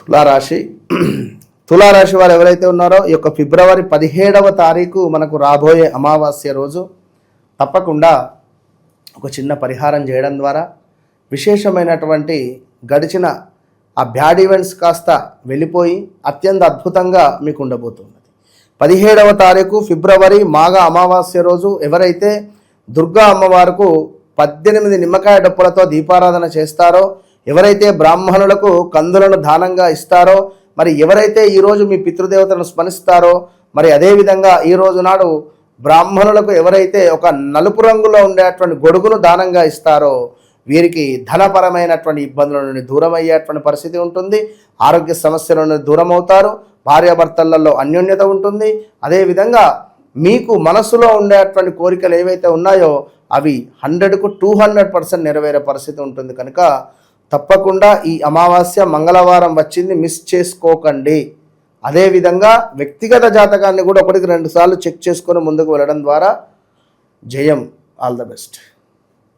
తులారాశి తులారాశి వారు ఎవరైతే ఉన్నారో ఈ యొక్క ఫిబ్రవరి 17వ తారీఖు మనకు రాబోయే అమావాస్య రోజు తప్పకుండా ఒక చిన్న పరిహారం చేయడం ద్వారా విశేషమైనటువంటి గడిచిన ఆ బ్యాడ్ ఈవెంట్స్ కాస్త వెళ్ళిపోయి అత్యంత అద్భుతంగా మీకు ఉండబోతున్నది. 17వ తారీఖు ఫిబ్రవరి మాఘ అమావాస్య రోజు ఎవరైతే దుర్గా అమ్మవారికి 18 నిమ్మకాయ డప్పులతో దీపారాధన చేస్తారో, ఎవరైతే బ్రాహ్మణులకు కందులను దానంగా ఇస్తారో, మరి ఎవరైతే ఈరోజు మీ పితృదేవతలను స్మరిస్తారో, మరి అదేవిధంగా ఈ రోజు నాడు బ్రాహ్మణులకు ఎవరైతే ఒక నలుపు రంగులో ఉండేటువంటి గొడుగును దానంగా ఇస్తారో వీరికి ధనపరమైనటువంటి ఇబ్బందుల నుండి దూరం అయ్యేటువంటి పరిస్థితి ఉంటుంది. ఆరోగ్య సమస్యల నుండి దూరం అవుతారు. భార్యాభర్తలలో అన్యోన్యత ఉంటుంది. అదేవిధంగా మీకు మనసులో ఉండేటువంటి కోరికలు ఏవైతే ఉన్నాయో అవి 100కు 200% నెరవేరే పరిస్థితి ఉంటుంది. కనుక తప్పకుండా ఈ అమావాస్య మంగళవారం వచ్చింది, మిస్ చేసుకోకండి. అదేవిధంగా వ్యక్తిగత జాతకాన్ని కూడా 1కి 2 సార్లు చెక్ చేసుకొని ముందుకు వెళ్ళడం ద్వారా జయం. All the best.